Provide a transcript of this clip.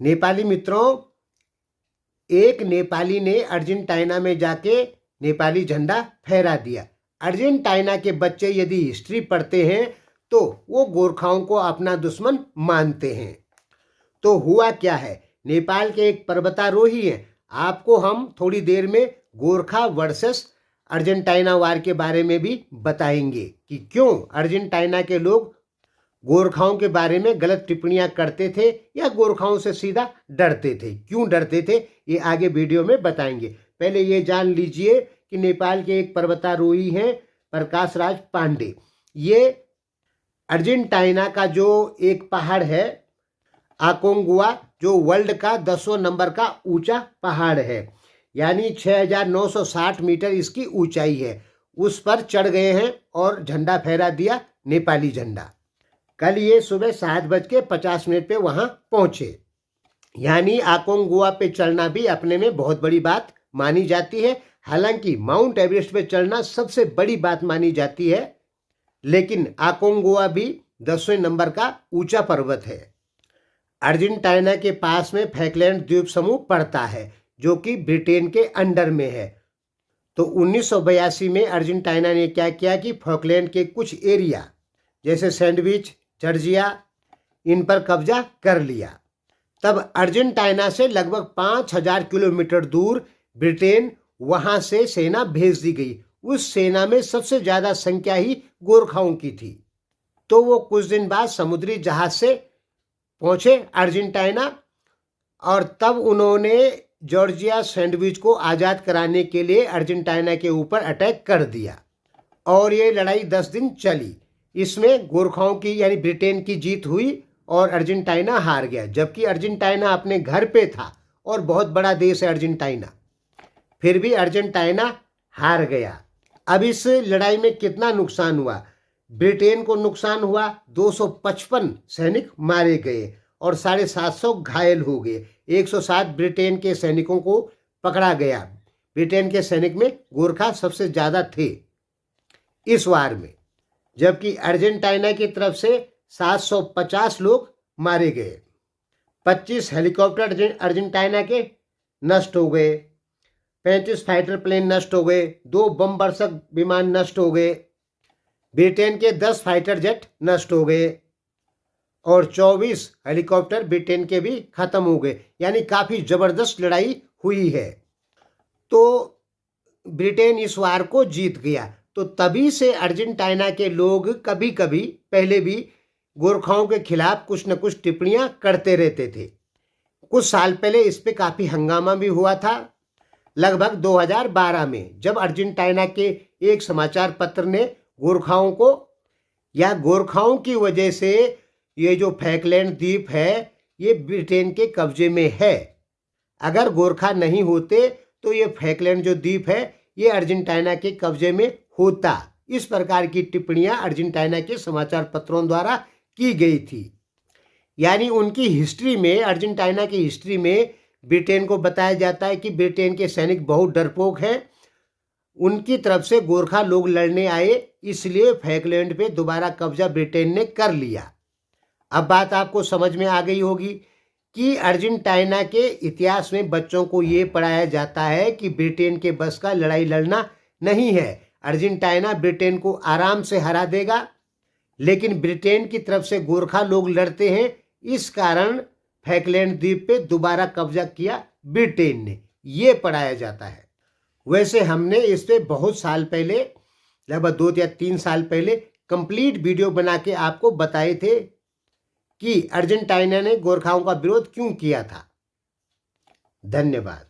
नेपाली मित्रों, एक नेपाली ने अर्जेंटीना में जाके नेपाली झंडा फहरा दिया। अर्जेंटीना के बच्चे यदि हिस्ट्री पढ़ते हैं तो वो गोरखाओं को अपना दुश्मन मानते हैं। तो हुआ क्या है, नेपाल के एक पर्वतारोही हैं। आपको हम थोड़ी देर में गोरखा वर्सेस अर्जेंटीना वार के बारे में भी बताएंगे कि क्यों अर्जेंटीना के लोग गोरखाओं के बारे में गलत टिप्पणियां करते थे या गोरखाओं से सीधा डरते थे। क्यों डरते थे ये आगे वीडियो में बताएंगे। पहले ये जान लीजिए कि नेपाल के एक पर्वतारोही हैं प्रकाश राज पांडे। ये अर्जेंटीना का जो एक पहाड़ है आकोंगुआ, जो वर्ल्ड का 10वें नंबर का ऊंचा पहाड़ है, यानी 6960 मीटर इसकी ऊंचाई है, उस पर चढ़ गए हैं और झंडा फहरा दिया, नेपाली झंडा। कल ये सुबह 7:50 पे वहां पहुंचे। यानी आकोंगुआ पे चढ़ना भी अपने में बहुत बड़ी बात मानी जाती है। हालांकि माउंट एवरेस्ट पे चढ़ना सबसे बड़ी बात मानी जाती है, लेकिन आकोंगुआ भी 10वें नंबर का ऊंचा पर्वत है। अर्जेंटीना के पास में फैकलैंड द्वीप समूह पड़ता है, जो कि ब्रिटेन के अंडर में है। तो 1982 में अर्जेंटीना ने क्या किया कि फॉकलैंड के कुछ एरिया जैसे सैंडविच, जॉर्जिया, इन पर कब्जा कर लिया। तब अर्जेंटीना से लगभग 5000 किलोमीटर दूर ब्रिटेन वहां से सेना भेज दी गई। उस सेना में सबसे ज्यादा संख्या ही गोरखाओं की थी। तो वो कुछ दिन बाद समुद्री जहाज से पहुंचे अर्जेंटीना, और तब उन्होंने जॉर्जिया सैंडविच को आज़ाद कराने के लिए अर्जेंटीना के ऊपर अटैक कर दिया और ये लड़ाई 10 दिन चली। इसमें गोरखाओं की यानी ब्रिटेन की जीत हुई और अर्जेंटीना हार गया, जबकि अर्जेंटीना अपने घर पे था और बहुत बड़ा देश है अर्जेंटीना, फिर भी अर्जेंटीना हार गया। अब इस लड़ाई में कितना नुकसान हुआ? ब्रिटेन को नुकसान हुआ, 255 सैनिक मारे गए और 750 घायल हो गए। 107 ब्रिटेन के सैनिकों को पकड़ा गया। ब्रिटेन के सैनिक में गोरखा सबसे ज्यादा थे इस वार में, जबकि अर्जेंटीना की तरफ से 750 लोग मारे गए। 25 हेलीकॉप्टर अर्जेंटीना के नष्ट हो गए, 35 फाइटर प्लेन नष्ट हो गए, 2 बम वर्षक विमान नष्ट हो गए, ब्रिटेन के 10 फाइटर जेट नष्ट हो गए और 24 हेलीकॉप्टर ब्रिटेन के भी खत्म हो गए। यानी काफी जबरदस्त लड़ाई हुई है। तो ब्रिटेन इस वार को जीत गया। तो तभी से अर्जेंटीना के लोग कभी कभी पहले भी गोरखाओं के खिलाफ कुछ न कुछ टिप्पणियां करते रहते थे। कुछ साल पहले इस पे काफी हंगामा भी हुआ था, लगभग 2012 में, जब अर्जेंटीना के एक समाचार पत्र ने गोरखाओं को या गोरखाओं की वजह से ये जो फैकलैंड द्वीप है ये ब्रिटेन के कब्जे में है, अगर गोरखा नहीं होते तो ये फैकलैंड जो द्वीप है ये अर्जेंटीना के कब्जे में होता। इस प्रकार की टिप्पणियां अर्जेंटीना के समाचार पत्रों द्वारा की गई थी। यानी उनकी हिस्ट्री में, अर्जेंटीना की हिस्ट्री में ब्रिटेन को बताया जाता है कि ब्रिटेन के सैनिक बहुत डरपोक हैं, उनकी तरफ से गोरखा लोग लड़ने आए, इसलिए फैकलैंड पे दोबारा कब्जा ब्रिटेन ने कर लिया। अब बात आपको समझ में आ गई होगी कि अर्जेंटीना के इतिहास में बच्चों को ये पढ़ाया जाता है कि ब्रिटेन के बस का लड़ाई लड़ना नहीं है। अर्जेंटीना ब्रिटेन को आराम से हरा देगा, लेकिन ब्रिटेन की तरफ से गोरखा लोग लड़ते हैं, इस कारण फैकलैंड द्वीप पे दोबारा कब्जा किया ब्रिटेन ने, ये पढ़ाया जाता है। वैसे हमने इस पे बहुत साल पहले, लगभग 2 या 3 साल पहले कंप्लीट वीडियो बना के आपको बताए थे कि अर्जेंटीना ने गोरखाओं का विरोध क्यों किया था। धन्यवाद।